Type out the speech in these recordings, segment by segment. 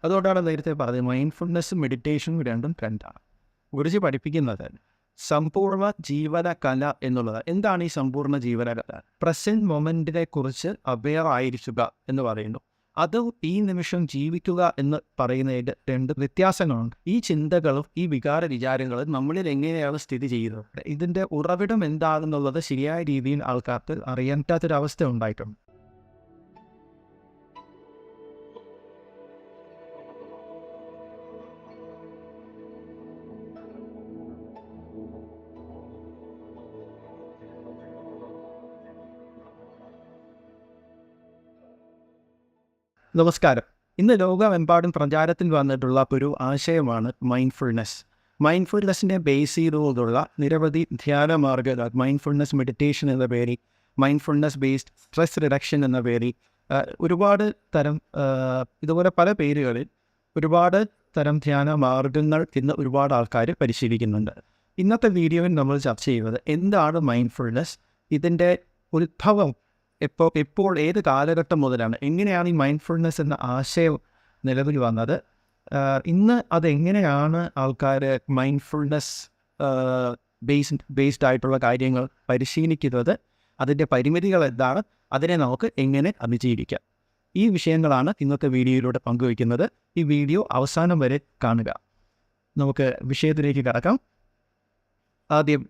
അതുകൊണ്ടാണ് നേരത്തെ പറഞ്ഞത് മൈൻഡ്ഫുൾനെസ്സും മെഡിറ്റേഷനും രണ്ടും രണ്ടാണ്. ഗുരുജി പഠിപ്പിക്കുന്നത് സമ്പൂർണ്ണ ജീവന കല എന്നുള്ളത്. എന്താണ് ഈ സമ്പൂർണ്ണ ജീവന കല? പ്രസന്റ് മൊമെന്റിനെ കുറിച്ച് അവെയർ ആയിരിക്കുക എന്ന് പറയുന്നു. അതും ഈ നിമിഷം ജീവിക്കുക എന്ന് പറയുന്നതിൻ്റെ രണ്ട് വ്യത്യാസങ്ങളുണ്ട്. ഈ ചിന്തകളും ഈ വിചാരങ്ങളും നമ്മളിൽ എങ്ങനെയാണ് സ്ഥിതി ചെയ്യുന്നത്, ഇതിൻ്റെ ഉറവിടം എന്താണെന്നുള്ളത് ശരിയായ രീതിയിൽ ആൾക്കാർക്ക് അറിയാൻ പറ്റാത്തൊരവസ്ഥ ഉണ്ടായിട്ടുണ്ട്. നമസ്കാരം. ഇന്ന് ലോകമെമ്പാടും പ്രചാരത്തിൽ വന്നിട്ടുള്ള ഒരു ആശയമാണ് മൈൻഡ്ഫുൾനെസ്. മൈൻഡ്ഫുൾനെസ്സിനെ ബേസ് ചെയ്തുകൊണ്ടുള്ള നിരവധി ധ്യാന മാർഗ്ഗങ്ങൾ, മൈൻഡ്ഫുൾനെസ് മെഡിറ്റേഷൻ എന്ന പേരിൽ, മൈൻഡ്ഫുൾനെസ് ബേസ്ഡ് സ്ട്രെസ് റിഡക്ഷൻ എന്ന പേരിൽ ഒരുപാട് തരം ഇതുപോലെ പല പേരുകളിൽ ഒരുപാട് തരം ധ്യാന മാർഗ്ഗങ്ങൾ ഇന്ന് ഒരുപാട് ആൾക്കാർ പരിശീലിക്കുന്നുണ്ട്. ഇന്നത്തെ വീഡിയോയിൽ നമ്മൾ ചർച്ച ചെയ്യുന്നത് എന്താണ് മൈൻഡ്ഫുൾനെസ്, ഇതിൻ്റെ ഉത്ഭവം എപ്പോൾ ഏത് കാലഘട്ടം മുതലാണ്, എങ്ങനെയാണ് ഈ മൈൻഡ്ഫുൾനെസ് എന്ന ആശയം നിലവിൽ വന്നത്, ഇന്ന് അതെങ്ങനെയാണ് ആൾക്കാർ മൈൻഡ്ഫുൾനെസ് ബേസ്ഡ് ആയിട്ടുള്ള കാര്യങ്ങൾ പരിശീലിക്കുന്നത്, അതിൻ്റെ പരിമിതികൾ എന്താണ്, അതിനെ നമുക്ക് എങ്ങനെ അതിജീവിക്കാം. ഈ വിഷയങ്ങളാണ് ഇന്നത്തെ വീഡിയോയിലൂടെ പങ്കുവയ്ക്കുന്നത്. ഈ വീഡിയോ അവസാനം വരെ കാണുക. നമുക്ക് വിഷയത്തിലേക്ക് കടക്കാം. ആദ്യം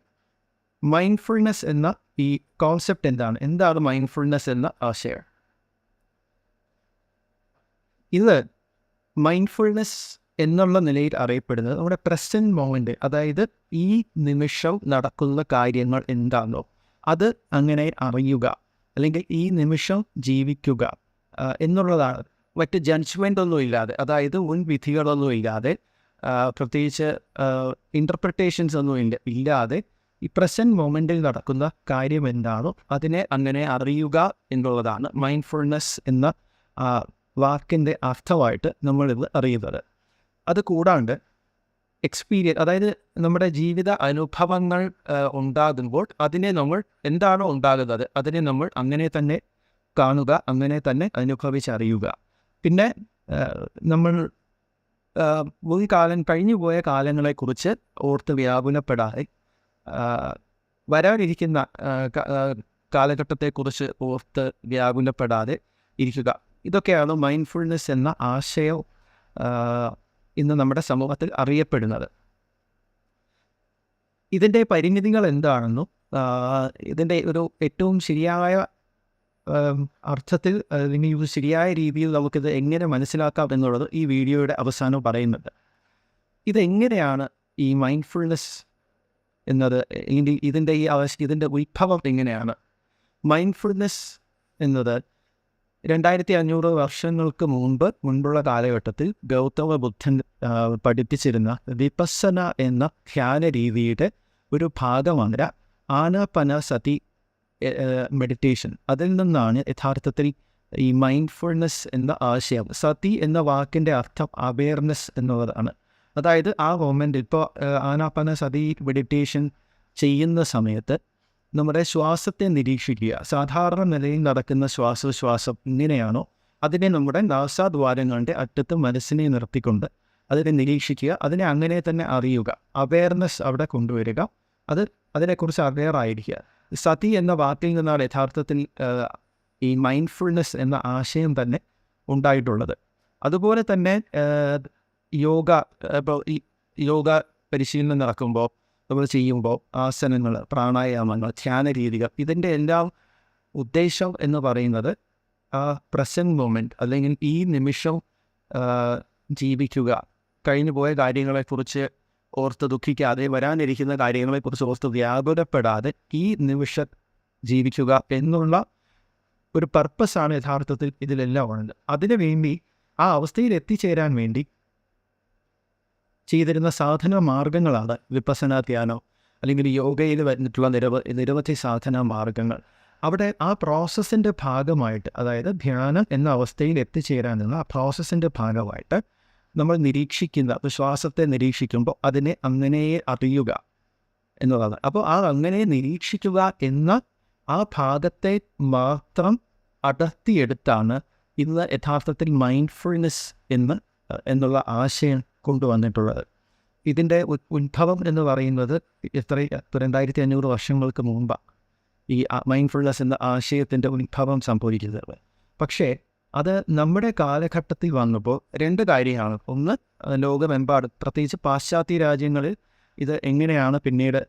മൈൻഡ്ഫുൾനെസ് എന്ന ഈ കോൺസെപ്റ്റ് എന്താണ് മൈൻഡ്ഫുൾനെസ് എന്ന ആശയം? ഇത് മൈൻഡ്ഫുൾനെസ് എന്നുള്ള നിലയിൽ അറിയപ്പെടുന്നത് നമ്മുടെ പ്രസൻറ്റ് മൊമെൻ്റ്, അതായത് ഈ നിമിഷം നടക്കുന്ന കാര്യങ്ങൾ എന്താണോ അത് അങ്ങനെ അറിയുക, അല്ലെങ്കിൽ ഈ നിമിഷം ജീവിക്കുക എന്നുള്ളതാണ്. മറ്റ് ജഡ്ജ്മെൻ്റ് ഒന്നും ഇല്ലാതെ, അതായത് മുൻവിധികളൊന്നും ഇല്ലാതെ, പ്രത്യേകിച്ച് ഇൻ്റർപ്രിട്ടേഷൻസ് ഒന്നും ഇല്ലാതെ ഈ പ്രസൻറ്റ് മൊമെൻറ്റിൽ നടക്കുന്ന കാര്യം എന്താണോ അതിനെ അങ്ങനെ അറിയുക എന്നുള്ളതാണ് മൈൻഡ്ഫുൾനെസ് എന്ന വാക്കിൻ്റെ അർത്ഥമായിട്ട് നമ്മളിത് അറിയുന്നത്. അത് കൂടാണ്ട് എക്സ്പീരിയൻസ്, അതായത് നമ്മുടെ ജീവിത അനുഭവങ്ങൾ ഉണ്ടാകുമ്പോൾ അതിനെ നമ്മൾ എന്താണോ ഉണ്ടാകുന്നത് അതിനെ നമ്മൾ അങ്ങനെ തന്നെ കാണുക, അങ്ങനെ തന്നെ അനുഭവിച്ചറിയുക. പിന്നെ നമ്മൾ കഴിഞ്ഞു പോയ കാലങ്ങളെക്കുറിച്ച് ഓർത്ത് വ്യാകുലപ്പെടാതെ വരാനിരിക്കുന്ന കാലഘട്ടത്തെക്കുറിച്ച് ഓർത്ത് വ്യാകുലപ്പെടാതെ ഇരിക്കുക. ഇതൊക്കെയാണ് മൈൻഡ്ഫുൾനെസ് എന്ന ആശയം ഇന്ന് നമ്മുടെ സമൂഹത്തിൽ അറിയപ്പെടുന്നത്. ഇതിൻ്റെ പരിമിതികൾ എന്താണെന്നും ഇതിൻ്റെ ഒരു ഏറ്റവും ശരിയായ അർത്ഥത്തിൽ അല്ലെങ്കിൽ ശരിയായ രീതിയിൽ നമുക്കിത് എങ്ങനെ മനസ്സിലാക്കാം എന്നുള്ളത് ഈ വീഡിയോയുടെ അവസാനം പറയുന്നുണ്ട്. ഇതെങ്ങനെയാണ് ഈ മൈൻഡ്ഫുൾനെസ് എന്നത്, ഇതിൻ്റെ ഉത്ഭവം എങ്ങനെയാണ്? മൈൻഡ്ഫുൾനെസ് എന്നത് 2500 വർഷങ്ങൾക്ക് മുൻപുള്ള കാലഘട്ടത്തിൽ ഗൗതമ ബുദ്ധൻ പഠിപ്പിച്ചിരുന്ന വിപസ്സന എന്ന ധ്യാന രീതിയുടെ ഒരു ഭാഗമാണ് ആനാപാനസതി മെഡിറ്റേഷൻ. അതിൽ നിന്നാണ് യഥാർത്ഥത്തിൽ ഈ മൈൻഡ്ഫുൾനെസ് എന്ന ആശയം. സതി എന്ന വാക്കിൻ്റെ അർത്ഥം അവെയർനെസ് എന്നുള്ളതാണ്. അതായത് ആ മൊമെൻ്റ്, ഇപ്പോൾ ആനാപാനസതി മെഡിറ്റേഷൻ ചെയ്യുന്ന സമയത്ത് നമ്മുടെ ശ്വാസത്തെ നിരീക്ഷിക്കുക. സാധാരണ നിലയിൽ നടക്കുന്ന ശ്വാസോച്ഛ്വാസം ഇങ്ങനെയാണോ അതിനെ നമ്മുടെ നാസാദ്വാരങ്ങളുടെ അറ്റത്ത് മനസ്സിനെ നിർത്തിക്കൊണ്ട് അതിനെ നിരീക്ഷിക്കുക, അതിനെ അങ്ങനെ തന്നെ അറിയുക, അവെയർനെസ് അവിടെ കൊണ്ടുവരിക, അതിനെക്കുറിച്ച് അവെയർ ആയിരിക്കുക. സതി എന്ന വാക്കിൽ നിന്നാണ് യഥാർത്ഥത്തിൽ ഈ മൈൻഡ്ഫുൾനെസ് എന്ന ആശയം തന്നെ ഉണ്ടായിട്ടുള്ളത്. അതുപോലെ തന്നെ യോഗ പരിശീലനം നടക്കുമ്പോൾ, നമ്മൾ ചെയ്യുമ്പോൾ ആസനങ്ങൾ, പ്രാണായാമങ്ങൾ, ധ്യാന രീതികൾ, ഇതിൻ്റെ എല്ലാം ഉദ്ദേശം എന്ന് പറയുന്നത് ആ പ്രസൻറ്റ് മൊമെൻറ്റ് അല്ലെങ്കിൽ ഈ നിമിഷം ജീവിക്കുക, കഴിഞ്ഞു പോയ കാര്യങ്ങളെക്കുറിച്ച് ഓർത്ത് ദുഃഖിക്കാതെ, വരാനിരിക്കുന്ന കാര്യങ്ങളെക്കുറിച്ച് ഓർത്ത് വ്യാകുലപ്പെടാതെ ഈ നിമിഷം ജീവിക്കുക എന്നുള്ള ഒരു പർപ്പസാണ് യഥാർത്ഥത്തിൽ ഇതിലെല്ലാം ഉള്ളത്. അതിനു വേണ്ടി, ആ അവസ്ഥയിൽ എത്തിച്ചേരാൻ വേണ്ടി ചെയ്തിരുന്ന സാധന മാർഗങ്ങളാണ് വിപസ്സന ധ്യാനം, അല്ലെങ്കിൽ യോഗയിൽ വന്നിട്ടുള്ള നിരവധി സാധന മാർഗങ്ങൾ. അവിടെ ആ പ്രോസസ്സിൻ്റെ ഭാഗമായിട്ട്, അതായത് ധ്യാനം എന്ന അവസ്ഥയിൽ എത്തിച്ചേരാനുള്ള ആ പ്രോസസ്സിൻ്റെ ഭാഗമായിട്ട് നമ്മൾ നിരീക്ഷിക്കുന്ന ശ്വാസത്തെ നിരീക്ഷിക്കുമ്പോൾ അതിനെ അങ്ങനെ അറിയുക എന്നുള്ളതാണ്. അപ്പോൾ ആ അങ്ങനെ നിരീക്ഷിക്കുക എന്ന ആ ഭാഗത്തെ മാത്രം അടർത്തിയെടുത്താണ് ഇന്ന് യഥാർത്ഥത്തിൽ മൈൻഡ്ഫുൾനെസ് എന്ന് എന്നുള്ള ആശയം കൊണ്ടുവന്നിട്ടുള്ളത്. ഇതിൻ്റെ ഉത്ഭവം എന്ന് പറയുന്നത് 2500 വർഷങ്ങൾക്ക് മുമ്പാണ് ഈ മൈൻഡ്ഫുൾനെസ് എന്ന ആശയത്തിൻ്റെ ഉത്ഭവം സംഭവിക്കുന്നത്. പക്ഷേ അത് നമ്മുടെ കാലഘട്ടത്തിൽ വന്നപ്പോൾ 2 കാര്യമാണ്. ഒന്ന്, ലോകമെമ്പാടും പ്രത്യേകിച്ച് പാശ്ചാത്യ രാജ്യങ്ങളിൽ ഇത് എങ്ങനെയാണ് പിന്നീട്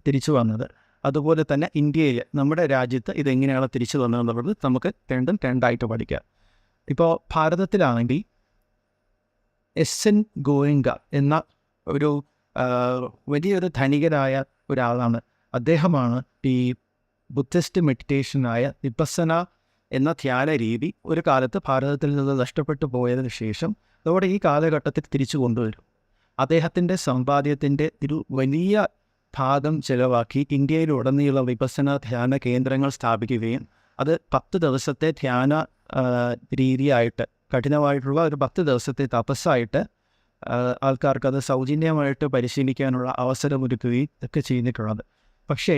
തിരിച്ചു വന്നത്, അതുപോലെ തന്നെ ഇന്ത്യയിൽ നമ്മുടെ രാജ്യത്ത് ഇതെങ്ങനെയാണ് തിരിച്ചു വന്നതെന്നുള്ളത് നമുക്ക് രണ്ടായിട്ട് പഠിക്കാം. ഇപ്പോൾ ഭാരതത്തിലാണെങ്കിൽ എസ്.എൻ. ഗോയങ്ക എന്ന ഒരു വലിയൊരു ധനികനായ ഒരാളാണ്. അദ്ദേഹമാണ് ഈ ബുദ്ധിസ്റ്റ് മെഡിറ്റേഷനായ വിപസ്സന എന്ന ധ്യാന രീതി ഒരു കാലത്ത് ഭാരതത്തിൽ നിന്ന് നഷ്ടപ്പെട്ടു പോയതിനു ശേഷം നമ്മുടെ ഈ കാലഘട്ടത്തിൽ തിരിച്ചു കൊണ്ടുവരും. അദ്ദേഹത്തിൻ്റെ സമ്പാദ്യത്തിൻ്റെ ഒരു വലിയ ഭാഗം ചെലവാക്കി ഇന്ത്യയിലുടനീളം വിപസ്സന ധ്യാന കേന്ദ്രങ്ങൾ സ്ഥാപിക്കുകയും അത് 10 ദിവസത്തെ ധ്യാന രീതിയായിട്ട്, കഠിനമായിട്ടുള്ള ഒരു 10 ദിവസത്തെ തപസ്സായിട്ട് ആൾക്കാർക്കത് സൗജന്യമായിട്ട് പരിശീലിക്കാനുള്ള അവസരമൊരുക്കുകയും ഒക്കെ ചെയ്തിട്ടുള്ളത്. പക്ഷേ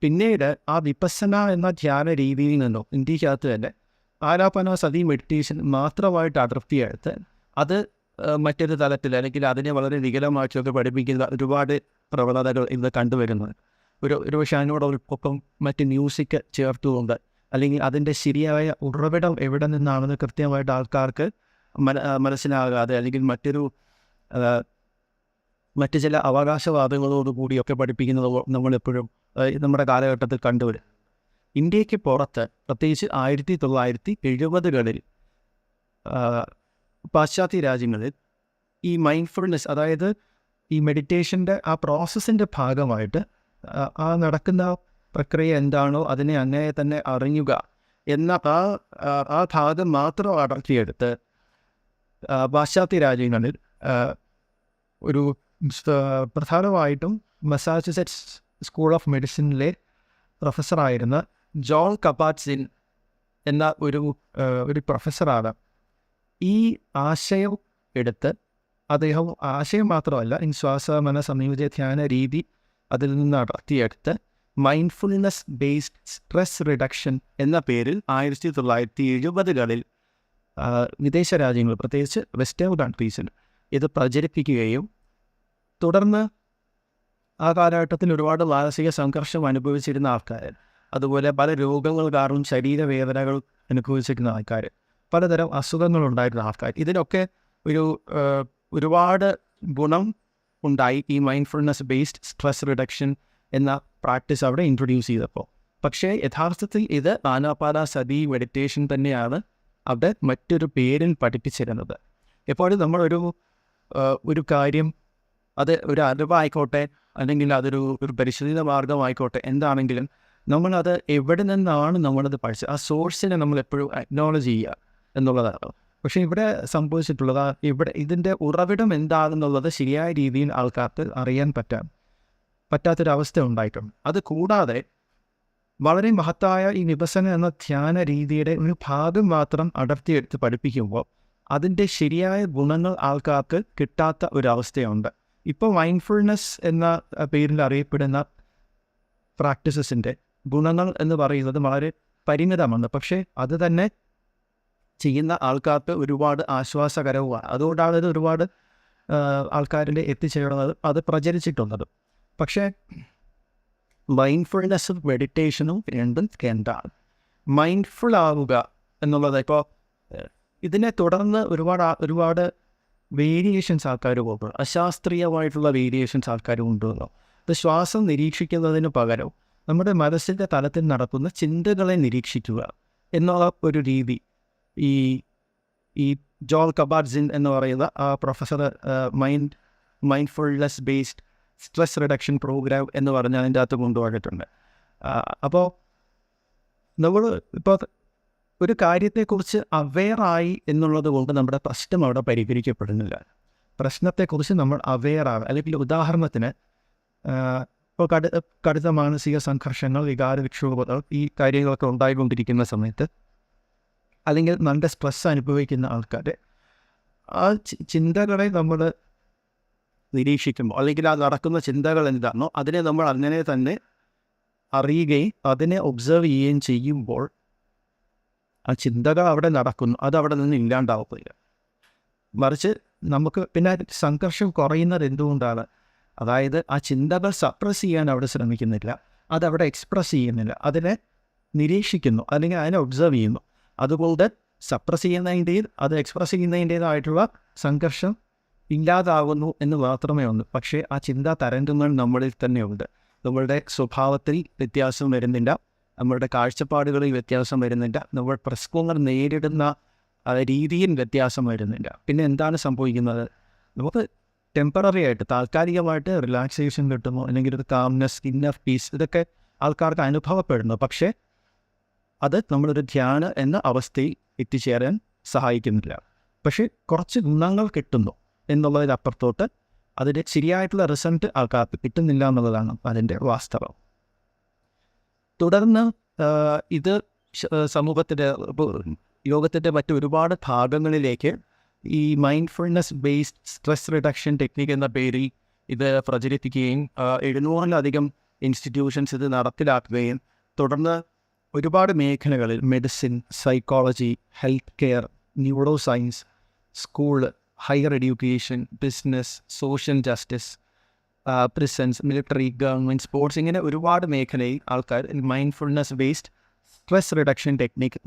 പിന്നീട് ആ വിപസ്സന എന്ന ധ്യാന രീതിയിൽ നിന്നും ഇന്ത്യക്കകത്ത് തന്നെ ആലാപന സതി മെഡിറ്റേഷൻ മാത്രമായിട്ട് അടർത്തിയെടുത്ത് അത് മറ്റൊരു തലത്തിൽ അല്ലെങ്കിൽ അതിനെ വളരെ വികലമായിട്ടൊക്കെ പഠിപ്പിക്കുന്ന ഒരുപാട് പ്രവണതകൾ ഇന്ന് കണ്ടുവരുന്നത്. ഒരു പക്ഷേ അതിനോടൊപ്പം മറ്റ് മ്യൂസിക് ചേർത്തുകൊണ്ട്, അല്ലെങ്കിൽ അതിൻ്റെ ശരിയായ ഉറവിടം എവിടെ നിന്നാണെന്ന് കൃത്യമായിട്ട് ആൾക്കാർക്ക് മനസ്സിലാകാതെ, അല്ലെങ്കിൽ മറ്റ് ചില അവകാശവാദങ്ങളോടുകൂടിയൊക്കെ പഠിപ്പിക്കുന്നത് നമ്മളെപ്പോഴും നമ്മുടെ കാലഘട്ടത്തിൽ കണ്ടുവരും. ഇന്ത്യക്ക് പുറത്ത് പ്രത്യേകിച്ച് 1970-കളിൽ പാശ്ചാത്യ രാജ്യങ്ങളിൽ ഈ മൈൻഡ്ഫുൾനെസ്, അതായത് ഈ മെഡിറ്റേഷൻ്റെ ആ പ്രോസസ്സിൻ്റെ ഭാഗമായിട്ട് ആ നടക്കുന്ന പ്രക്രിയ എന്താണോ അതിനെ അങ്ങനെ തന്നെ അറിയുക എന്ന ആ ഭാഗം മാത്രം അടർത്തിയെടുത്ത് പാശ്ചാത്യ രാജ്യങ്ങളിൽ ഒരു പ്രധാനമായിട്ടും മസാച്യുസെറ്റ്സ് സ്കൂൾ ഓഫ് മെഡിസിനിലെ പ്രൊഫസറായിരുന്ന ജോൺ കബാറ്റ്-സിൻ എന്ന ഒരു പ്രൊഫസറാണ് ഈ ആശയം എടുത്ത്, അദ്ദേഹം ആശയം മാത്രമല്ല ഈ ശ്വാസമന സംയോജിത ധ്യാന രീതി അതിൽ നിന്ന് നടത്തിയെടുത്ത് മൈൻഡ്ഫുൾനെസ് ബേസ്ഡ് സ്ട്രെസ് റിഡക്ഷൻ എന്ന പേരിൽ 1970-കളിൽ വിദേശ രാജ്യങ്ങൾ, പ്രത്യേകിച്ച് വെസ്റ്റേൺ കൺട്രീസിൽ ഇത് പ്രചരിപ്പിക്കുകയും തുടർന്ന് ആ കാലഘട്ടത്തിൽ ഒരുപാട് മാനസിക സംഘർഷം അനുഭവിച്ചിരുന്ന ആൾക്കാർ, അതുപോലെ പല രോഗങ്ങൾ കാരണം ശരീരവേദനകൾ അനുഭവിച്ചിരുന്ന ആൾക്കാർ, പലതരം അസുഖങ്ങളുണ്ടായിരുന്ന ആൾക്കാർ, ഇതിനൊക്കെ ഒരുപാട് ഗുണം ഉണ്ടായി ഈ മൈൻഡ്ഫുൾനെസ് ബേസ്ഡ് സ്ട്രെസ് റിഡക്ഷൻ എന്ന പ്രാക്ടീസ് അവിടെ ഇൻട്രൊഡ്യൂസ് ചെയ്തപ്പോൾ. പക്ഷേ യഥാർത്ഥത്തിൽ ഇത് ആനാപാന സതി മെഡിറ്റേഷൻ തന്നെയാണ് അവിടെ മറ്റൊരു പേരിൽ പഠിപ്പിച്ചിരുന്നത്. എപ്പോഴും ഒരു കാര്യം, അത് ഒരു അറിവായിക്കോട്ടെ അല്ലെങ്കിൽ അതൊരു പരിശീലന മാർഗമായിക്കോട്ടെ, എന്താണെങ്കിലും നമ്മളത് എവിടെ നിന്നാണ് നമ്മളത് പഠിച്ചത്, ആ സോഴ്സിനെ നമ്മൾ എപ്പോഴും അക്നോളജ് ചെയ്യുക എന്നുള്ളതാണ്. പക്ഷേ ഇവിടെ സംഭവിച്ചിട്ടുള്ളത്, ഇതിൻ്റെ ഉറവിടം എന്താണെന്നുള്ളത് ശരിയായ രീതിയിൽ ആൾക്കാർക്ക് അറിയാൻ പറ്റാത്തൊരവസ്ഥ ഉണ്ടായിട്ടുണ്ട്. അത് കൂടാതെ വളരെ മഹത്തായ ഈ വിപസന എന്ന ധ്യാന രീതിയുടെ ഒരു ഭാഗം മാത്രം അടർത്തിയെടുത്ത് പഠിപ്പിക്കുമ്പോൾ അതിൻ്റെ ശരിയായ ഗുണങ്ങൾ ആൾക്കാർക്ക് കിട്ടാത്ത ഒരവസ്ഥയുണ്ട്. ഇപ്പോൾ മൈൻഡ്ഫുൾനെസ് എന്ന പേരിൽ അറിയപ്പെടുന്ന പ്രാക്ടീസസിൻ്റെ ഗുണങ്ങൾ എന്ന് പറയുന്നത് വളരെ പരിമിതമാണ്. പക്ഷേ അത് തന്നെ ചെയ്യുന്ന ആൾക്കാർക്ക് ഒരുപാട് ആശ്വാസകരവുമാണ്. അതുകൊണ്ടാണ് ഇത് ഒരുപാട് ആൾക്കാരിൽ എത്തിച്ചേരുന്നത്, അത് പ്രചരിച്ചിട്ടുള്ളത്. പക്ഷേ മൈൻഡ്ഫുൾനെസ്സും മെഡിറ്റേഷനും രണ്ടും എന്താണ്? മൈൻഡ്ഫുൾ ആവുക എന്നുള്ളത്, ഇപ്പോൾ ഇതിനെ തുടർന്ന് ഒരുപാട് വേരിയേഷൻസ് ആൾക്കാർ പോകുന്നു, അശാസ്ത്രീയമായിട്ടുള്ള വേരിയേഷൻസ് ആൾക്കാർ കൊണ്ടുവന്നു. ഇത് ശ്വാസം നിരീക്ഷിക്കുന്നതിന് പകരം നമ്മുടെ മനസ്സിൻ്റെ തലത്തിൽ നടക്കുന്ന ചിന്തകളെ നിരീക്ഷിക്കുക എന്നുള്ള ഒരു രീതി ഈ ജോൺ കബാറ്റ്-സിൻ എന്ന് പറയുന്ന ആ professor mindfulness based stress reduction programme എന്ന് പറഞ്ഞ് അതിൻ്റെ അകത്ത് കൊണ്ടുപോയിട്ടുണ്ട്. അപ്പോൾ നമ്മൾ ഇപ്പോൾ ഒരു കാര്യത്തെക്കുറിച്ച് അവെയറായി എന്നുള്ളത് കൊണ്ട് നമ്മുടെ പ്രശ്നം അവിടെ പരിഹരിക്കപ്പെടുന്നില്ല. പ്രശ്നത്തെക്കുറിച്ച് നമ്മൾ അവെയറാണ്. അല്ലെങ്കിൽ ഉദാഹരണത്തിന് ഇപ്പോൾ കടുത്ത മാനസിക സംഘർഷങ്ങൾ, വികാര വിക്ഷോഭങ്ങൾ, ഈ കാര്യങ്ങളൊക്കെ ഉണ്ടായിക്കൊണ്ടിരിക്കുന്ന സമയത്ത്, അല്ലെങ്കിൽ നല്ല സ്ട്രെസ് അനുഭവിക്കുന്ന ആൾക്കാർ ആ ചിന്തകളെ നമ്മൾ നിരീക്ഷിക്കുമ്പോൾ, അല്ലെങ്കിൽ ആ നടക്കുന്ന ചിന്തകൾ എന്താണോ അതിനെ നമ്മൾ അങ്ങനെ തന്നെ അറിയുകയും അതിനെ ഒബ്സർവ് ചെയ്യുകയും ചെയ്യുമ്പോൾ ആ ചിന്തകൾ അവിടെ നടക്കുന്നു, അത് അവിടെ നിന്ന് ഇല്ലാണ്ടാവുകയില്ല. മറിച്ച് നമുക്ക് പിന്നെ സംഘർഷം കുറയുന്നത് എന്തുകൊണ്ടാണ്? അതായത് ആ ചിന്തകൾ സപ്രസ് ചെയ്യാൻ അവിടെ ശ്രമിക്കുന്നില്ല, അതവിടെ എക്സ്പ്രസ് ചെയ്യുന്നില്ല, അതിനെ നിരീക്ഷിക്കുന്നു അല്ലെങ്കിൽ അതിനെ ഒബ്സർവ് ചെയ്യുന്നു. അതുകൊണ്ട് സപ്രസ് ചെയ്യുന്നതിൻ്റെയും അത് എക്സ്പ്രസ് ചെയ്യുന്നതിൻ്റേതായിട്ടുള്ള സംഘർഷം ഇല്ലാതാകുന്നു എന്ന് മാത്രമേ ഉള്ളൂ. പക്ഷേ ആ ചിന്താ തരംഗങ്ങൾ നമ്മളിൽ തന്നെയുണ്ട്. നമ്മളുടെ സ്വഭാവത്തിൽ വ്യത്യാസം വരുന്നില്ല, നമ്മളുടെ കാഴ്ചപ്പാടുകളിൽ വ്യത്യാസം വരുന്നില്ല, നമ്മൾ പ്രശ്നങ്ങൾ നേരിടുന്ന രീതിയിൽ വ്യത്യാസം വരുന്നില്ല. പിന്നെ എന്താണ് സംഭവിക്കുന്നത്? നമുക്ക് ടെമ്പററി ആയിട്ട് താൽക്കാലികമായിട്ട് റിലാക്സേഷൻ കിട്ടുന്നു, അല്ലെങ്കിൽ ഒരു കാംനെസ്, ഇന്നർ പീസ്, ഇതൊക്കെ ആൾക്കാർക്ക് അനുഭവപ്പെടുന്നു. പക്ഷേ അത് നമ്മളൊരു ധ്യാന എന്ന അവസ്ഥയിൽ എത്തിച്ചേരാൻ സഹായിക്കുന്നില്ല. പക്ഷേ കുറച്ച് ഗുണങ്ങൾ കിട്ടുന്നു എന്നുള്ളതിനപ്പുറത്തോട്ട് അതിൻ്റെ ശരിയായിട്ടുള്ള റിസൾട്ട് ആൾക്കാർക്ക് കിട്ടുന്നില്ല എന്നുള്ളതാണ് അതിൻ്റെ വാസ്തവം. തുടർന്ന് ഇത് സമൂഹത്തിൻ്റെ ലോകത്തിൻ്റെ മറ്റൊരുപാട് ഭാഗങ്ങളിലേക്ക് ഈ mindfulness based stress reduction technique എന്ന പേരിൽ ഇത് പ്രചരിപ്പിക്കുകയും 700-ലധികം ഇൻസ്റ്റിറ്റ്യൂഷൻസ് ഇത് നടപ്പിലാക്കുകയും തുടർന്ന് ഒരുപാട് മേഖലകളിൽ medicine, psychology, health care, neuro science, school, higher education, business, social justice, prisons, military, government, sports, ഇങ്ങനെ ഒരുപാട് മേഖലയിൽ ആൾക്കാർ mindfulness based stress reduction technique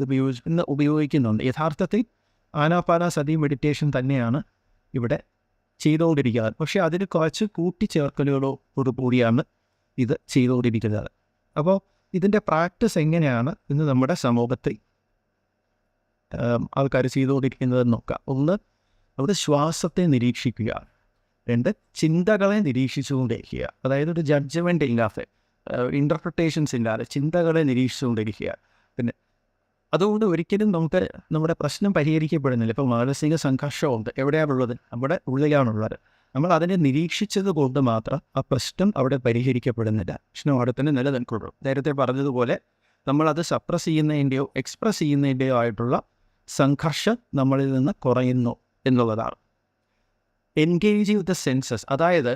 ഉപയോഗിക്കുന്നുണ്ട്. യഥാർത്ഥത്തിൽ ആനാപാനസതി മെഡിറ്റേഷൻ തന്നെയാണ് ഇവിടെ ചെയ്തുകൊണ്ടിരിക്കുന്നത്. പക്ഷേ അതിന് കുറച്ച് കൂട്ടിച്ചേർക്കലുകളോടുകൂടിയാണ് ഇത് ചെയ്തുകൊണ്ടിരിക്കുന്നത്. അപ്പോൾ ഇതിൻ്റെ പ്രാക്ടീസ് എങ്ങനെയാണ് ഇന്ന് നമ്മുടെ സമൂഹത്തിൽ ആൾക്കാർ ചെയ്തുകൊണ്ടിരിക്കുന്നതെന്ന് നോക്കാം. ഒന്ന്, അവിടെ ശ്വാസത്തെ നിരീക്ഷിക്കുക. രണ്ട്, ചിന്തകളെ നിരീക്ഷിച്ചുകൊണ്ടിരിക്കുക. അതായത് ഒരു ജഡ്ജ്മെൻ്റ് ഇല്ലാതെ, ഇൻ്റർപ്രിട്ടേഷൻസ് ഇല്ലാതെ ചിന്തകളെ നിരീക്ഷിച്ചുകൊണ്ടിരിക്കുക. പിന്നെ അതുകൊണ്ട് ഒരിക്കലും നമുക്ക് നമ്മുടെ പ്രശ്നം പരിഹരിക്കപ്പെടുന്നില്ല. ഇപ്പോൾ മാനസിക സംഘർഷമുണ്ട്, എവിടെയാണുള്ളത്? നമ്മുടെ ഉള്ളിലാണുള്ളത്. നമ്മൾ അതിനെ നിരീക്ഷിച്ചത് കൊണ്ട് മാത്രം ആ പ്രശ്നം അവിടെ പരിഹരിക്കപ്പെടുന്നില്ല, പ്രശ്നം അവിടെ തന്നെ നിലനിൽക്കുള്ളൂ. നേരത്തെ പറഞ്ഞതുപോലെ നമ്മളത് സപ്രസ് ചെയ്യുന്നതിൻ്റെയോ എക്സ്പ്രസ് ചെയ്യുന്നതിൻ്റെയോ ആയിട്ടുള്ള സംഘർഷം നമ്മളിൽ നിന്ന് കുറയുന്നു എന്നുള്ളതാണ്. എൻഗേജിങ് വിത്ത് ദ സെൻസസ്, അതായത്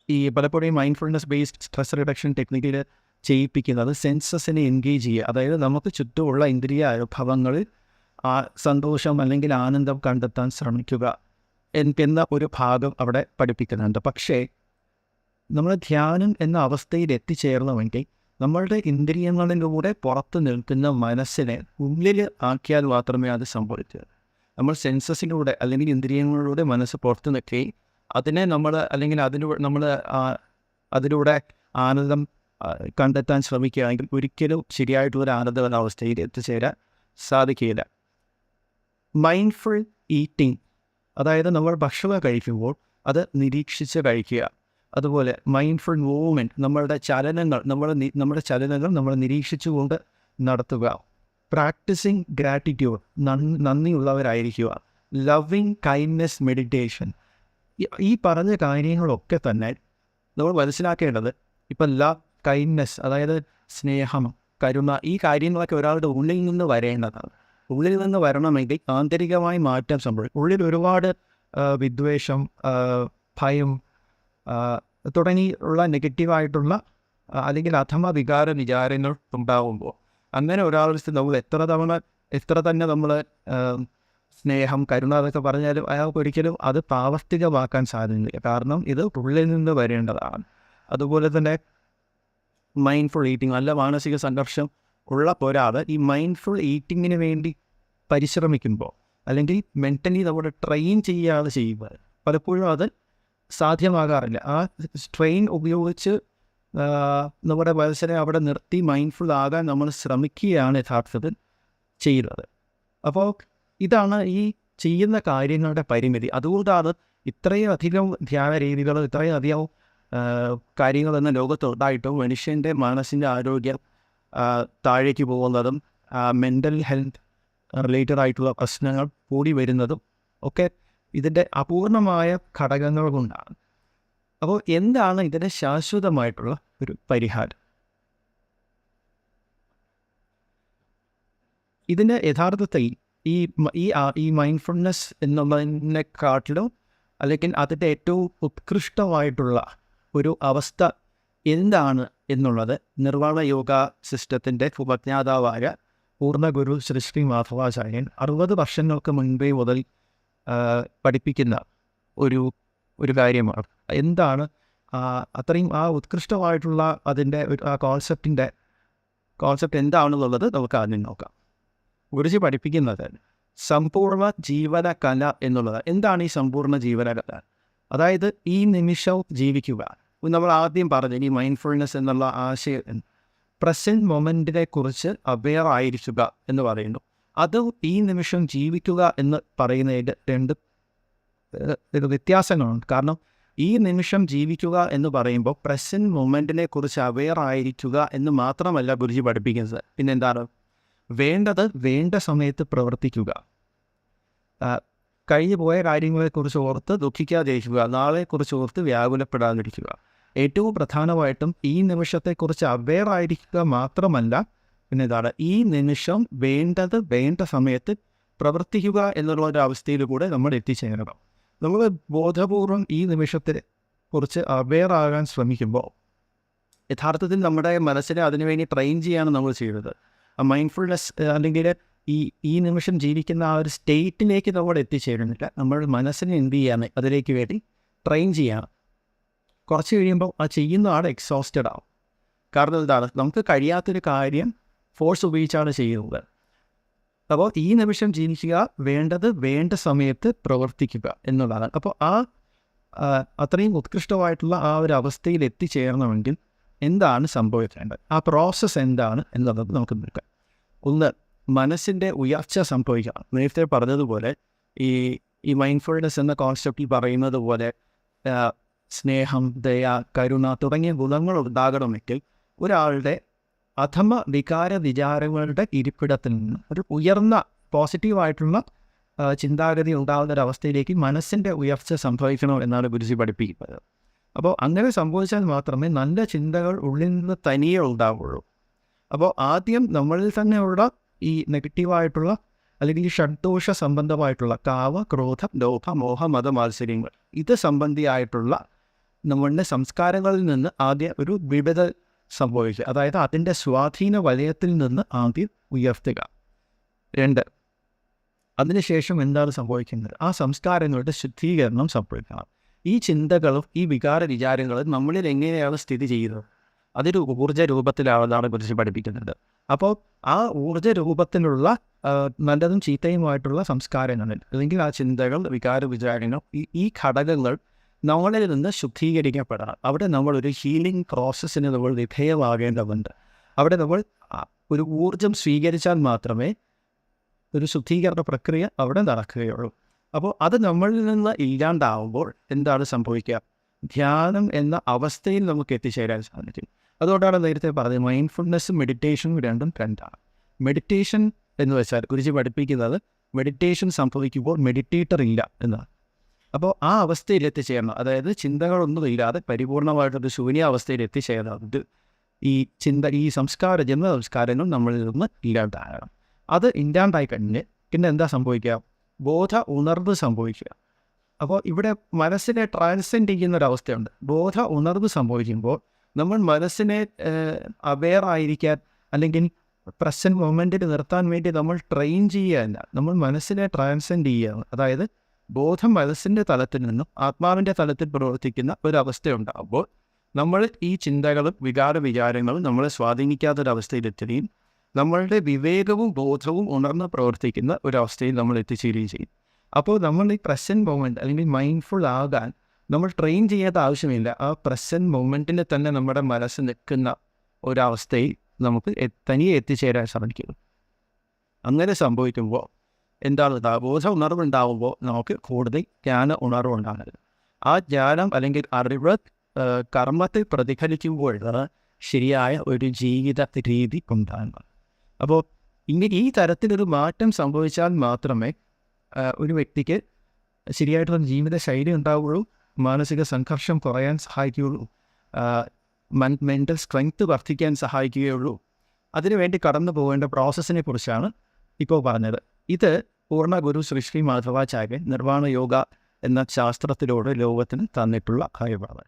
ഈ പലപ്പോഴും മൈൻഡ്ഫുൾനെസ് ബേസ്ഡ് സ്ട്രെസ് റിഡക്ഷൻ ടെക്നിക്കിൽ ചെയ്യിപ്പിക്കുന്നത് സെൻസസിനെ എൻഗേജ് ചെയ്യുക. അതായത് നമുക്ക് ചുറ്റുമുള്ള ഇന്ദ്രിയ അനുഭവങ്ങളിൽ സന്തോഷം അല്ലെങ്കിൽ ആനന്ദം കണ്ടെത്താൻ ശ്രമിക്കുക എന്ന ഒരു ഭാഗം അവിടെ പഠിപ്പിക്കുന്നുണ്ട്. പക്ഷേ നമ്മൾ ധ്യാനം എന്ന അവസ്ഥയിൽ എത്തിച്ചേരണമെങ്കിൽ നമ്മളുടെ ഇന്ദ്രിയങ്ങളിലൂടെ പുറത്ത് നിൽക്കുന്ന മനസ്സിനെ ഉള്ളിൽ ആക്കിയാൽ മാത്രമേ അത് സംഭവിക്കൂ. നമ്മൾ സെൻസസിലൂടെ അല്ലെങ്കിൽ ഇന്ദ്രിയങ്ങളിലൂടെ മനസ്സ് പുറത്ത് നിൽക്കുകയും അതിനെ നമ്മൾ അല്ലെങ്കിൽ അതിലൂടെ ആനന്ദം കണ്ടെത്താൻ ശ്രമിക്കുകയാണെങ്കിൽ ഒരിക്കലും ശരിയായിട്ടുള്ളൊരു ആനന്ദം എന്ന അവസ്ഥയിൽ എത്തിച്ചേരാൻ സാധിക്കില്ല. മൈൻഡ്ഫുൾ ഈറ്റിംഗ്, അതായത് നമ്മൾ ഭക്ഷണം കഴിക്കുമ്പോൾ അത് നിരീക്ഷിച്ച് കഴിക്കുക. അതുപോലെ മൈൻഡ്ഫുൾ മൂവ്മെൻറ്റ്, നമ്മുടെ ചലനങ്ങൾ നമ്മൾ നിരീക്ഷിച്ചുകൊണ്ട് നടത്തുക. പ്രാക്ടീസിങ് ഗ്രാറ്റിറ്റ്യൂഡ്, നന്ദിയുള്ളവരായിരിക്കുക. Loving kindness meditation. ഈ പറഞ്ഞ കാര്യങ്ങളൊക്കെ തന്നെ നമ്മൾ മനസ്സിലാക്കേണ്ടത്, ഇപ്പം ലവ്, കൈൻഡ്നെസ്, അതായത് സ്നേഹം, കരുണ, ഈ കാര്യങ്ങളൊക്കെ ഒരാളുടെ ഉള്ളിൽ നിന്ന് വരേണ്ടതാണ്. ഉള്ളിൽ നിന്ന് വരണമെങ്കിൽ ആന്തരികമായി മാറ്റം സംഭവിക്കും. ഉള്ളിൽ ഒരുപാട് വിദ്വേഷം, ഭയം തുടങ്ങിയുള്ള നെഗറ്റീവായിട്ടുള്ള അല്ലെങ്കിൽ അധമ വികാരങ്ങൾ ഉണ്ടാകുമ്പോൾ അങ്ങനെ ഒരാളുടെ നമ്മൾ എത്ര തന്നെ നമ്മൾ സ്നേഹം, കരുണ അതൊക്കെ പറഞ്ഞാലും അയാൾക്ക് ഒരിക്കലും അത് പ്രാവർത്തികമാക്കാൻ സാധിക്കില്ല. കാരണം ഇത് ഉള്ളിൽ നിന്ന് വരേണ്ടതാണ്. അതുപോലെ തന്നെ മൈൻഡ്ഫുൾ ഈറ്റിംഗ്, നല്ല മാനസിക സംഘർഷം ഉള്ള ഒരാൾ ഈ മൈൻഡ്ഫുൾ ഈറ്റിങ്ങിന് വേണ്ടി പരിശ്രമിക്കുമ്പോൾ അല്ലെങ്കിൽ മെൻ്റലി നമ്മൾ ട്രെയിൻ ചെയ്യുകയാണ് ചെയ്യുന്നത്, പലപ്പോഴും അത് സാധ്യമാകാറില്ല. ആ ട്രെയിൻ ഉപയോഗിച്ച് നമ്മുടെ മനസ്സിനെ അവിടെ നിർത്തി മൈൻഡ്ഫുൾ ആകാൻ നമ്മൾ ശ്രമിക്കുകയാണ് യഥാർത്ഥത്തിൽ ചെയ്യുന്നത്. അപ്പോൾ ഇതാണ് ഈ ചെയ്യുന്ന കാര്യങ്ങളുടെ പരിമിതി. അതുകൊണ്ടാണ് ഇത്രയും അധികം ധ്യാന രീതികൾ, ഇത്രയും അധികം കാര്യങ്ങൾ എന്ന ലോകത്തുണ്ടായിട്ടും മനുഷ്യൻ്റെ മനസ്സിൻ്റെ ആരോഗ്യം താഴേക്ക് പോകുന്നതും മെൻ്റൽ ഹെൽത്ത് റിലേറ്റഡ് ആയിട്ടുള്ള പ്രശ്നങ്ങൾ കൂടി വരുന്നതും ഒക്കെ ഇതിൻ്റെ അപൂർണമായ ഘടകങ്ങൾ കൊണ്ടാണ്. അപ്പോൾ എന്താണ് ഇതിന് ശാശ്വതമായിട്ടുള്ള ഒരു പരിഹാരം? ഇതിന് യഥാർത്ഥത്തിൽ ഈ മൈൻഡ്ഫുൾനെസ് എന്നുള്ളതിനെക്കാട്ടിലും അല്ലെങ്കിൽ അതിൻ്റെ ഏറ്റവും ഉത്കൃഷ്ടമായിട്ടുള്ള ഒരു അവസ്ഥ എന്താണ് എന്നുള്ളത് നിർവാണ യോഗ സിസ്റ്റത്തിൻ്റെ ഉപജ്ഞാതാവായ പൂർണ്ണഗുരു ശ്രീ മാധവാചാര്യൻ 60 വർഷങ്ങൾക്ക് മുൻപേ മുതൽ പഠിപ്പിക്കുന്ന ഒരു ഒരു കാര്യമാണ്. എന്താണ് അത്രയും ഉത്കൃഷ്ടമായിട്ടുള്ള അതിൻ്റെ ആ കോൺസെപ്റ്റ് എന്താണെന്നുള്ളത് നമുക്ക് ആദ്യം നോക്കാം. ഗുരുജി പഠിപ്പിക്കുന്നത് സമ്പൂർണ്ണ ജീവന കല എന്നുള്ളത്. എന്താണ് ഈ സമ്പൂർണ്ണ ജീവന കല? അതായത് ഈ നിമിഷം ജീവിക്കുക. നമ്മൾ ആദ്യം പറഞ്ഞ ഈ മൈൻഡ്ഫുൾനെസ് എന്നുള്ള ആശയം പ്രസൻറ്റ് മൊമെൻറ്റിനെ കുറിച്ച് അവെയർ ആയിരിക്കുക എന്ന് പറയുന്നു. അതും ഈ നിമിഷം ജീവിക്കുക എന്ന് പറയുന്നതിൻ്റെ രണ്ട് വ്യത്യാസങ്ങളുണ്ട്. കാരണം ഈ നിമിഷം ജീവിക്കുക എന്ന് പറയുമ്പോൾ പ്രസൻറ്റ് മൊമെൻറ്റിനെ കുറിച്ച് അവെയർ ആയിരിക്കുക എന്ന് മാത്രമല്ല ഗുരുജി പഠിപ്പിക്കുന്നത്. പിന്നെന്താണ്? വേണ്ടത് വേണ്ട സമയത്ത് പ്രവർത്തിക്കുക. കഴിഞ്ഞു പോയ കാര്യങ്ങളെക്കുറിച്ച് ഓർത്ത് ദുഃഖിക്കാതിരിക്കുക, നാളെക്കുറിച്ച് ഓർത്ത് വ്യാകുലപ്പെടാതിരിക്കുക. ഏറ്റവും പ്രധാനമായിട്ടും ഈ നിമിഷത്തെക്കുറിച്ച് അവെയർ ആയിരിക്കുക മാത്രമല്ല, പിന്നെന്താണ്? ഈ നിമിഷം വേണ്ടത് വേണ്ട സമയത്ത് പ്രവർത്തിക്കുക എന്നുള്ള ഒരു അവസ്ഥയിലൂടെ നമ്മൾ എത്തിച്ചേരണം. നമ്മൾ ബോധപൂർവം ഈ നിമിഷത്തെ കുറിച്ച് അവെയർ ആകാൻ ശ്രമിക്കുമ്പോൾ യഥാർത്ഥത്തിൽ നമ്മുടെ മനസ്സിനെ അതിനുവേണ്ടി ട്രെയിൻ ചെയ്യാണ് നമ്മൾ ചെയ്യുന്നത്. ആ മൈൻഡ്ഫുൾനെസ് അല്ലെങ്കിൽ ഈ നിമിഷം ജീവിക്കുന്ന ആ ഒരു സ്റ്റേറ്റിലേക്ക് നമ്മൾ എത്തിച്ചേരുന്നില്ല. നമ്മൾ മനസ്സിനെ എന്ത് ചെയ്യാണ്? അതിലേക്ക് വേണ്ടി ട്രെയിൻ ചെയ്യാണ്. കുറച്ച് കഴിയുമ്പോൾ ആ ചെയ്യുന്ന ആൾ എക്സോസ്റ്റഡ് ആവും. കാരണം എന്താണ്? നമുക്ക് കഴിയാത്തൊരു കാര്യം ഫോഴ്സ് ഉപയോഗിച്ചാണ് ചെയ്യുന്നത്. അപ്പോൾ ഈ നിമിഷം ജീവിക്കുക, വേണ്ടത് വേണ്ട സമയത്ത് പ്രവർത്തിക്കുക എന്നുള്ളതാണ്. അപ്പോൾ അത്രയും ഉത്കൃഷ്ടമായിട്ടുള്ള ആ ഒരു അവസ്ഥയിൽ എത്തിച്ചേരണമെങ്കിൽ എന്താണ് സംഭവിക്കേണ്ടത്? ആ പ്രോസസ്സ് എന്താണ് എന്നുള്ളത് നമുക്ക് നോക്കാം. ഒന്ന്, മനസ്സിൻ്റെ ഉയർച്ച സംഭവിക്കണം. നേരത്തെ പറഞ്ഞതുപോലെ ഈ മൈൻഡ്ഫുൾനെസ് എന്ന കോൺസെപ്റ്റിൽ പറയുന്നത് പോലെ സ്നേഹം, ദയ, കരുണ തുടങ്ങിയ ഗുണങ്ങൾ ഉണ്ടാകണമെങ്കിൽ ഒരാളുടെ അധമ വികാര വിചാരങ്ങളുടെ ഇരിപ്പിടത്തിൽ നിന്ന് ഒരു ഉയർന്ന പോസിറ്റീവായിട്ടുള്ള ചിന്താഗതി ഉണ്ടാകുന്ന ഒരവസ്ഥയിലേക്ക് മനസ്സിൻ്റെ ഉയർച്ച സംഭവിക്കണം എന്നാണ് ഗുരുജി പഠിപ്പിക്കുന്നത്. അപ്പോൾ അങ്ങനെ സംഭവിച്ചാൽ മാത്രമേ നല്ല ചിന്തകൾ ഉള്ളിൽ നിന്ന് തനിയെ ഉണ്ടാവുള്ളൂ. അപ്പോൾ ആദ്യം നമ്മളിൽ തന്നെയുള്ള ഈ നെഗറ്റീവായിട്ടുള്ള അല്ലെങ്കിൽ ഈ ഷഡ്ദോഷ സംബന്ധമായിട്ടുള്ള കാമ, ക്രോധ, ലോഭ, മോഹ, മത, മാത്സര്യങ്ങൾ ഇത് സംബന്ധിയായിട്ടുള്ള നമ്മളുടെ സംസ്കാരങ്ങളിൽ നിന്ന് ആദ്യം ഒരു വിഭജനം സംഭവിക്കുക. അതായത് അതിൻ്റെ സ്വാധീന വലയത്തിൽ നിന്ന് ആദ്യം ഉയർത്തുക. 2, അതിനുശേഷം എന്താണ് സംഭവിക്കുന്നത്? ആ സംസ്കാരങ്ങളുടെ ശുദ്ധീകരണം സംഭവിക്കണം. ഈ ചിന്തകളും ഈ വികാര വിചാരങ്ങളും നമ്മളിൽ എങ്ങനെയാണ് സ്ഥിതി ചെയ്യുന്നത്? അതൊരു ഊർജ്ജ രൂപത്തിലാണെന്നാണ് കുറിച്ച് പഠിപ്പിക്കുന്നത്. അപ്പോൾ ആ ഊർജ്ജ രൂപത്തിലുള്ള നല്ലതും ചീത്തയുമായിട്ടുള്ള സംസ്കാരങ്ങളിൽ അല്ലെങ്കിൽ ആ ചിന്തകൾ, വികാര വിചാരങ്ങൾ, ഈ ഘടകങ്ങൾ നമ്മളിൽ നിന്ന് ശുദ്ധീകരിക്കപ്പെടണം. അവിടെ നമ്മളൊരു ഹീലിംഗ് പ്രോസസ്സിന് നമ്മൾ വിധേയമാകേണ്ടതുണ്ട്. അവിടെ നമ്മൾ ഒരു ഊർജം സ്വീകരിച്ചാൽ മാത്രമേ ഒരു ശുദ്ധീകരണ പ്രക്രിയ അവിടെ നടക്കുകയുള്ളൂ. അപ്പോൾ അത് നമ്മളിൽ നിന്ന് ഇല്ലാണ്ടാവുമ്പോൾ എന്താണ് സംഭവിക്കുക? ധ്യാനം എന്ന അവസ്ഥയിൽ നമുക്ക് എത്തിച്ചേരാൻ സാധിക്കും. അതുകൊണ്ടാണ് നേരത്തെ പറഞ്ഞത് മൈൻഡ്ഫുൾനെസ്സും മെഡിറ്റേഷനും രണ്ടാണ്. മെഡിറ്റേഷൻ എന്ന് വെച്ചാൽ ഗുരുജി പഠിപ്പിക്കുന്നത് മെഡിറ്റേഷൻ സംഭവിക്കുമ്പോൾ മെഡിറ്റേറ്റർ ഇല്ല എന്നാണ്. അപ്പോൾ ആ അവസ്ഥയിൽ എത്തിച്ചേരണം. അതായത് ചിന്തകളൊന്നുമില്ലാതെ പരിപൂർണമായിട്ടൊരു ശൂന്യാവസ്ഥയിൽ എത്തിച്ചേരണം. ഈ ജന്മ സംസ്കാരങ്ങൾ നമ്മളിൽ നിന്ന് ഇല്ലാണ്ടാകണം. അത് ഇല്ലാണ്ടായി കഴിഞ്ഞ് പിന്നെ എന്താ സംഭവിക്കുക? ബോധ ഉണർവ് സംഭവിക്കുക. അപ്പോൾ ഇവിടെ മനസ്സിനെ ട്രാൻസെൻഡ് ചെയ്യുന്നൊരവസ്ഥയുണ്ട്. ബോധ ഉണർവ് സംഭവിക്കുമ്പോൾ നമ്മൾ മനസ്സിനെ അവെയർ ആയിരിക്കാൻ അല്ലെങ്കിൽ പ്രസൻറ്റ് മൊമെൻറ്റിൽ നിർത്താൻ വേണ്ടി നമ്മൾ ട്രെയിൻ ചെയ്യുകയല്ല, നമ്മൾ മനസ്സിനെ ട്രാൻസെൻഡ് ചെയ്യുകയാണ്. അതായത് ബോധം മനസ്സിൻ്റെ തലത്തിൽ നിന്നും ആത്മാവിൻ്റെ തലത്തിൽ പ്രവർത്തിക്കുന്ന ഒരവസ്ഥയുണ്ടാകുമ്പോൾ നമ്മൾ ഈ ചിന്തകളും വികാര വിചാരങ്ങളും നമ്മളെ സ്വാധീനിക്കാത്തൊരവസ്ഥയിലെത്തുകയും നമ്മളുടെ വിവേകവും ബോധവും ഉണർന്ന് പ്രവർത്തിക്കുന്ന ഒരവസ്ഥയിൽ നമ്മൾ എത്തിച്ചേരുകയും ചെയ്യും. അപ്പോൾ നമ്മൾ ഈ പ്രസൻറ്റ് മൊമെൻറ്റ് അല്ലെങ്കിൽ മൈൻഡ്ഫുൾ ആകാൻ നമ്മൾ ട്രെയിൻ ചെയ്യേണ്ട ആവശ്യമില്ല. ആ പ്രസൻറ്റ് മൊമെൻറ്റിൽ തന്നെ നമ്മുടെ മനസ്സ് നിൽക്കുന്ന ഒരവസ്ഥയിൽ നമുക്ക് തനിയെ എത്തിച്ചേരാൻ സാധിക്കും. അങ്ങനെ സംഭവിക്കുമ്പോൾ എന്താണ് ബോധ ഉണർവുണ്ടാകുമ്പോൾ നമുക്ക് കൂടുതൽ ജ്ഞാന ഉണർവുണ്ടാകുന്നത്. ആ ജ്ഞാനം അല്ലെങ്കിൽ അറിവ് കർമ്മത്തിൽ പ്രതിഫലിക്കുമ്പോഴാണ് ശരിയായ ഒരു ജീവിത രീതി ഉണ്ടാകുന്നത്. അപ്പോൾ ഈ തരത്തിലൊരു മാറ്റം സംഭവിച്ചാൽ മാത്രമേ ഒരു വ്യക്തിക്ക് ശരിയായിട്ടുള്ള ജീവിത ശൈലി ഉണ്ടാവുകയുള്ളൂ, മാനസിക സംഘർഷം കുറയാൻ സഹായിക്കുകയുള്ളൂ, മെൻ്റൽ സ്ട്രെങ്ത് വർദ്ധിക്കാൻ സഹായിക്കുകയുള്ളൂ. അതിനുവേണ്ടി കടന്നു പോകേണ്ട പ്രോസസ്സിനെ കുറിച്ചാണ് ഇപ്പോൾ പറഞ്ഞത്. ഇത് പൂർണ്ണ ഗുരു ശ്രീ മാധവാചാര്യൻ നിർവ്വാണ യോഗ എന്ന ശാസ്ത്രത്തിലൂടെ ലോകത്തിന് തന്നിട്ടുള്ള കാര്യമാണ്.